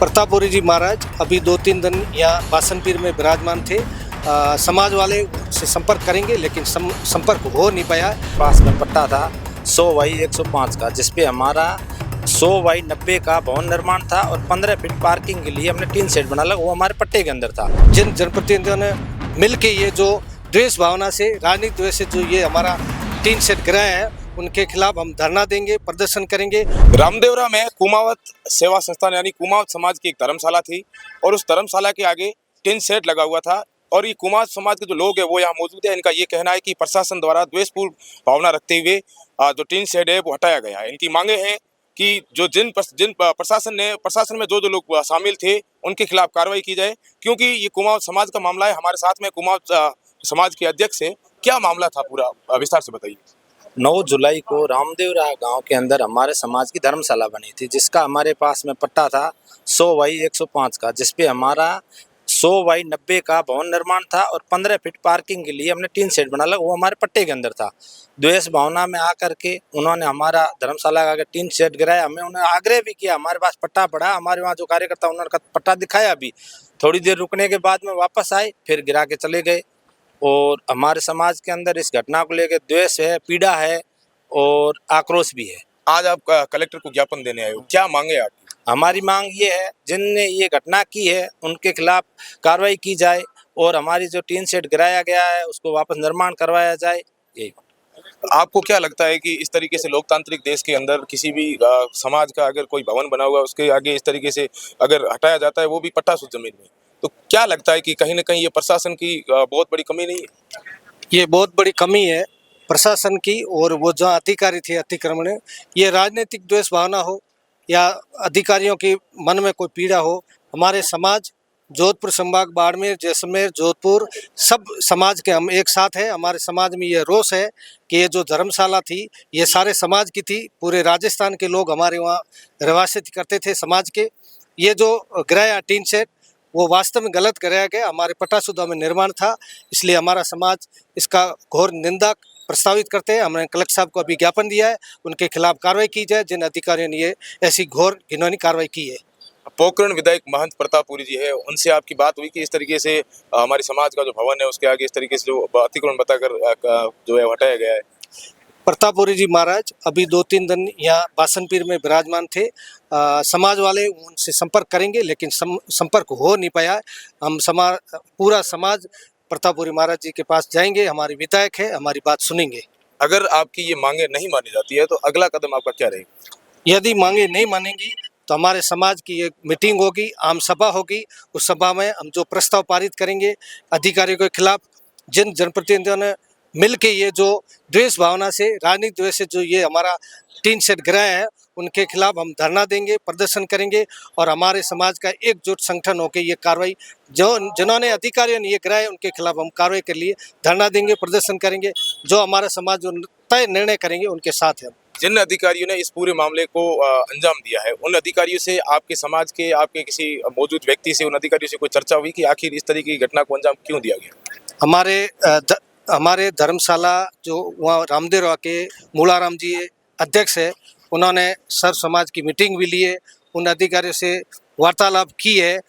प्रतापपुरी जी महाराज अभी 2-3 दिन यहाँ बासनपीर में विराजमान थे। समाज वाले से संपर्क करेंगे लेकिन संपर्क हो नहीं पाया। पास में पट्टा था 100/105 का, जिसपे हमारा 100/90 का भवन निर्माण था और 15 फीट पार्किंग के लिए हमने टीन शेड बना लगा, वो हमारे पट्टे के अंदर था। जिन जनप्रतिनिधियों ने मिल के ये जो द्वेष भावना से, राजनीतिक द्वेष से जो ये हमारा टीन शेड गिराया है, उनके खिलाफ हम धरना देंगे, प्रदर्शन करेंगे। रामदेवरा में कुमावत सेवा संस्थान यानी कुमावत समाज की एक धर्मशाला थी और उस धर्मशाला के आगे टीन शेड लगा हुआ था और ये कुमावत समाज के जो लोग हैं वो यहाँ मौजूद है। इनका ये कहना है कि प्रशासन द्वारा द्वेषपूर्ण भावना रखते हुए जो टीन शेड है वो हटाया गया है। इनकी मांगे हैं कि जो जिन प्रशासन में जो लोग शामिल थे उनके खिलाफ कार्रवाई की जाए, क्योंकि ये कुमावत समाज का मामला है। हमारे साथ में कुमावत समाज के अध्यक्ष है। क्या मामला था पूरा, विस्तार से बताइए। 9 जुलाई को रामदेवरा गांव के अंदर हमारे समाज की धर्मशाला बनी थी, जिसका हमारे पास में पट्टा था 100/105 का, जिसपे हमारा 100/90 का भवन निर्माण था और 15 फीट पार्किंग के लिए हमने टीन शेड बना लगा, वो हमारे पट्टे के अंदर था। द्वेष भावना में आकर के उन्होंने हमारा धर्मशाला का टीन शेड गिराया। हमें उन्हें आग्रह भी किया, हमारे पास पट्टा पड़ा, हमारे वहाँ जो कार्यकर्ता उन्होंने पट्टा दिखाया भी। थोड़ी देर रुकने के बाद में वापस आए, फिर गिरा के चले गए। और हमारे समाज के अंदर इस घटना को लेकर द्वेष है, पीड़ा है और आक्रोश भी है। आज आप कलेक्टर को ज्ञापन देने आए हो, क्या मांगे आपकी? हमारी मांग ये है, जिनने ये घटना की है उनके खिलाफ कार्रवाई की जाए और हमारी जो टीन शेड गिराया गया है उसको वापस निर्माण करवाया जाए। यही आपको क्या लगता है कि इस तरीके से लोकतांत्रिक देश के अंदर किसी भी समाज का अगर कोई भवन बना हुआ है उसके आगे इस तरीके से अगर हटाया जाता है, वो भी पट्टाशुद्ध जमीन में, तो क्या लगता है कि कहीं ना कहीं ये प्रशासन की बहुत बड़ी कमी नहीं है? ये बहुत बड़ी कमी है प्रशासन की। और वो जो अधिकारी थे अतिक्रमण, ये राजनीतिक द्वेष भावना हो या अधिकारियों के मन में कोई पीड़ा हो, हमारे समाज जोधपुर संभाग, बाड़मेर, जैसलमेर, जोधपुर, सब समाज के हम एक साथ हैं। हमारे समाज में ये रोष है कि ये जो धर्मशाला थी ये सारे समाज की थी। पूरे राजस्थान के लोग हमारे वहाँ रहवासित करते थे समाज के। ये जो गिराया टीन शेड वो वास्तव में गलत कराया गया, हमारे पट्टाशुदा में निर्माण था, इसलिए हमारा समाज इसका घोर निंदा प्रस्तावित करते हैं। हमने कलेक्टर साहब को अभी ज्ञापन दिया है, उनके खिलाफ कार्रवाई की जाए जिन अधिकारियों ने ये ऐसी घोर घिनौनी कार्रवाई की है। पोखरण विधायक महंत प्रतापपुरी जी है, उनसे आपकी बात हुई कि इस तरीके से हमारे समाज का जो भवन है उसके आगे इस तरीके से जो अतिक्रमण बताकर जो है हटाया गया है? प्रतापपुरी जी महाराज अभी 2-3 दिन यहाँ बासनपीर में विराजमान थे। समाज वाले उनसे संपर्क करेंगे लेकिन संपर्क हो नहीं पाया। हम पूरा समाज प्रतापपुरी महाराज जी के पास जाएंगे, हमारे विधायक है, हमारी बात सुनेंगे। अगर आपकी ये मांगे नहीं मानी जाती है तो अगला कदम आपका क्या रहेगा? यदि मांगे नहीं मानेंगी तो हमारे समाज की एक मीटिंग होगी, आम सभा होगी। उस सभा में हम जो प्रस्ताव पारित करेंगे अधिकारियों के खिलाफ, जिन जनप्रतिनिधियों ने मिल के ये जो द्वेष भावना से, राजनीतिक द्वेष से जो ये हमारा टीन शेड गिराया है, उनके खिलाफ हम धरना देंगे, प्रदर्शन करेंगे और हमारे समाज का एकजुट संगठन होकर ये कार्रवाई, जिन्होंने अधिकारियों ने ये गिराया उनके खिलाफ हम कार्रवाई के लिए धरना देंगे, प्रदर्शन करेंगे। जो हमारा समाज जो तय निर्णय करेंगे उनके साथ है। जिन अधिकारियों ने इस पूरे मामले को अंजाम दिया है, उन अधिकारियों से आपके समाज के, आपके किसी मौजूद व्यक्ति से, उन अधिकारियों से कोई चर्चा हुई कि आखिर इस तरीके की घटना को अंजाम क्यों दिया गया? हमारे धर्मशाला जो वहाँ रामदेवरा के मूलाराम जी अध्यक्ष है, उन्होंने सर्व समाज की मीटिंग भी ली है, उन अधिकारियों से वार्तालाप की है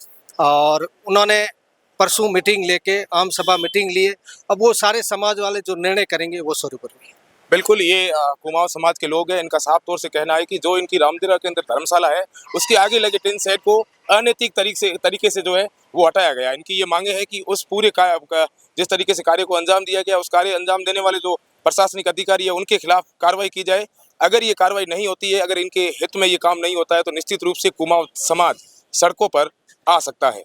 और उन्होंने परसों मीटिंग लेके आम सभा मीटिंग लिए। अब वो सारे समाज वाले जो निर्णय करेंगे वो स्वरूप करेंगे। बिल्कुल, ये कुमाऊं समाज के लोग हैं। इनका साफ तौर से कहना है कि जो इनकी रामदेवरा के अंदर धर्मशाला है उसके आगे लगे टीन शेड को अनैतिक तरीके से जो है वो हटाया गया। इनकी ये मांगे है कि उस पूरे जिस तरीके से कार्य को अंजाम दिया गया, उस कार्य अंजाम देने वाले जो प्रशासनिक अधिकारी है उनके खिलाफ कार्रवाई की जाए। अगर ये कार्रवाई नहीं होती है, अगर इनके हित में ये काम नहीं होता है तो निश्चित रूप से कुमाऊं समाज सड़कों पर आ सकता है।